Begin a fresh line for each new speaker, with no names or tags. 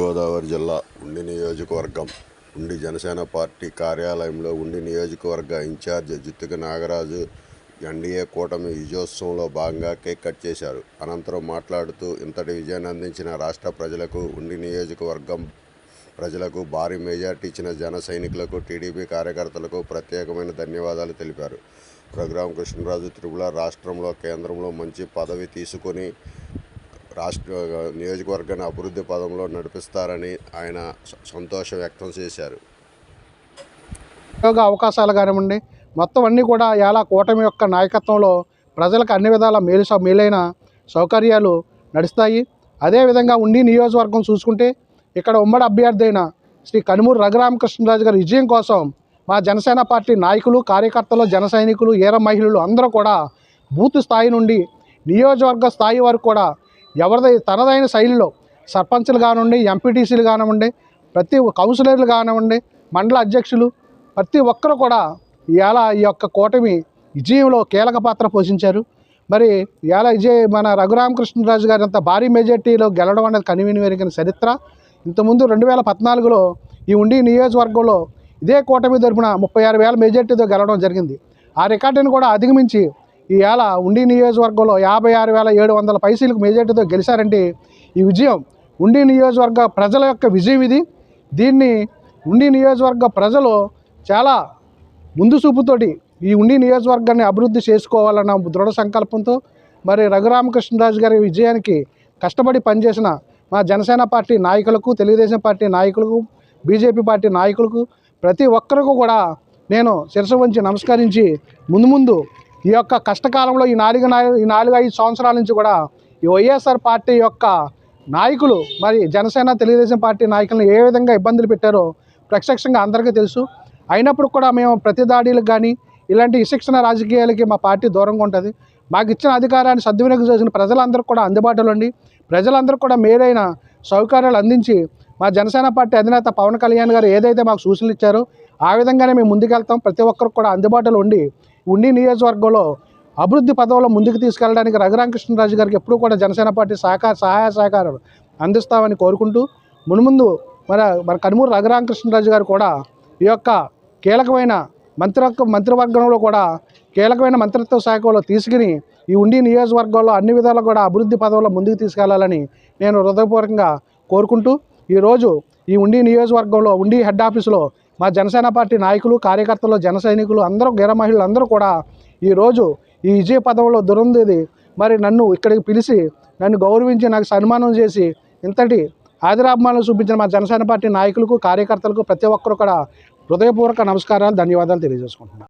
తూర్పుగోదావరి జిల్లా ఉండి నియోజకవర్గం ఉండి జనసేన పార్టీ కార్యాలయంలో ఉండి నియోజకవర్గ ఇన్ఛార్జ్ జుత్తిక నాగరాజు ఎన్డీఏ కూటమి విజయోత్సవంలో భాగంగా కేక్ కట్ చేశారు. అనంతరం మాట్లాడుతూ ఇంతటి విజయాన్ని అందించిన రాష్ట్ర ప్రజలకు, ఉండి నియోజకవర్గం ప్రజలకు, భారీ మెజార్టీ ఇచ్చిన జన సైనికులకు, టీడీపీ కార్యకర్తలకు ప్రత్యేకమైన ధన్యవాదాలు తెలిపారు. రఘురామ కృష్ణరాజు త్రిపుల రాష్ట్రంలో, కేంద్రంలో మంచి పదవి తీసుకొని నియోజకవర్గాన్ని అభివృద్ధి పదంలో నడిపిస్తారని ఆయన సంతోషం వ్యక్తం చేశారు.
ఉద్యోగ అవకాశాలు కానివ్వండి, మొత్తం అన్నీ కూడా ఇలా కూటమి యొక్క నాయకత్వంలో ప్రజలకు అన్ని విధాల మేలైన సౌకర్యాలు నడుస్తాయి. అదేవిధంగా ఉండి నియోజకవర్గం చూసుకుంటే ఇక్కడ ఉమ్మడి అభ్యర్థి అయిన శ్రీ కనుమూరు రఘురామకృష్ణరాజు గారి విజయం కోసం మా జనసేన పార్టీ నాయకులు, కార్యకర్తలు, జన సైనికులు, ఏర మహిళలు అందరూ కూడా బూత్ స్థాయి నుండి నియోజకవర్గ స్థాయి వరకు కూడా తనదైన శైలిలో సర్పంచులు కానివ్వండి, ఎంపీటీసీలు కానివ్వండి, ప్రతి కౌన్సిలర్లు కానివ్వండి, మండల అధ్యక్షులు, ప్రతి ఒక్కరు కూడా ఇవాళ ఈ యొక్క కూటమి విజయంలో కీలక పాత్ర పోషించారు. మరి ఇవాళ మన రఘురామకృష్ణరాజు గారి అంత భారీ మెజార్టీలో గెలవడం అనేది కనివిని వెరిగిన చరిత్ర. ఇంతకుముందు 2014లో ఈ ఉండి నియోజకవర్గంలో ఇదే కూటమి తరపున 36,000 మెజార్టీతో గెలవడం జరిగింది. ఆ రికార్డును కూడా అధిగమించి ఈవేళ ఉండి నియోజకవర్గంలో 56,700 పైసలకు మెజార్టీతో గెలిచారంటే ఈ విజయం ఉండి నియోజకవర్గ ప్రజల యొక్క విజయం ఇది. దీన్ని ఉండి నియోజకవర్గ ప్రజలు చాలా ముందు చూపుతోటి ఈ ఉండి నియోజకవర్గాన్ని అభివృద్ధి చేసుకోవాలన్న దృఢ సంకల్పంతో మరి రఘురామకృష్ణరాజు గారి విజయానికి కష్టపడి పనిచేసిన మా జనసేన పార్టీ నాయకులకు, తెలుగుదేశం పార్టీ నాయకులకు, బీజేపీ పార్టీ నాయకులకు ప్రతి ఒక్కరికి కూడా నేను శిరస్సు వంచి నమస్కరించి ముందు ఈ యొక్క కష్టకాలంలో ఈ 4-5 సంవత్సరాల నుంచి కూడా ఈ వైఎస్ఆర్ పార్టీ యొక్క నాయకులు మరి జనసేన, తెలుగుదేశం పార్టీ నాయకులను ఏ విధంగా ఇబ్బందులు పెట్టారో ప్రత్యక్షంగా అందరికీ తెలుసు. అయినప్పుడు కూడా మేము ప్రతి దాడులకు కానీ ఇలాంటి విశిక్షణ రాజకీయాలకి మా పార్టీ దూరంగా ఉంటుంది. మాకు ఇచ్చిన అధికారాన్ని సద్వినియోగం చేసిన ప్రజలందరూ కూడా అందుబాటులో ఉండి ప్రజలందరూ కూడా మేలైన సౌకర్యాలు అందించి మా జనసేన పార్టీ అధినేత పవన్ కళ్యాణ్ గారు ఏదైతే మాకు సూచనలు ఇచ్చారో ఆ విధంగానే మేము ముందుకెళ్తాం. ప్రతి ఒక్కరికి కూడా అందుబాటులో ఉండి నియోజకవర్గంలో అభివృద్ధి పదవుల్లో ముందుకు తీసుకెళ్ళడానికి రఘురామకృష్ణరాజు గారికి ఎప్పుడూ కూడా జనసేన పార్టీ సహాయ సహకారాలు అందిస్తామని కోరుకుంటూ ముందు మన కనుమూరు రఘురామకృష్ణరాజు గారు కూడా ఈ యొక్క కీలకమైన మంత్రివర్గంలో కూడా కీలకమైన మంత్రిత్వ శాఖలో తీసుకుని ఈ ఉండి నియోజకవర్గంలో అన్ని విధాలు కూడా అభివృద్ధి పదవుల్లో ముందుకు తీసుకెళ్లాలని నేను హృదయపూర్వకంగా కోరుకుంటూ ఈరోజు ఈ ఉండి నియోజకవర్గంలో ఉండి హెడ్ ఆఫీసులో మా జనసేన పార్టీ నాయకులు, కార్యకర్తలు, జన సైనికులు అందరూ, గెర మహిళలు అందరూ కూడా ఈరోజు ఈ విజయ పదవిలో దురందేది మరి నన్ను ఇక్కడికి పిలిచి నన్ను గౌరవించి నాకు సన్మానం చేసి ఇంతటి ఆదరాభిమానాలు చూపించిన మా జనసేన పార్టీ నాయకులకు, కార్యకర్తలకు ప్రతి ఒక్కరు కూడా హృదయపూర్వక నమస్కారాలు, ధన్యవాదాలు తెలియజేసుకుంటున్నాను.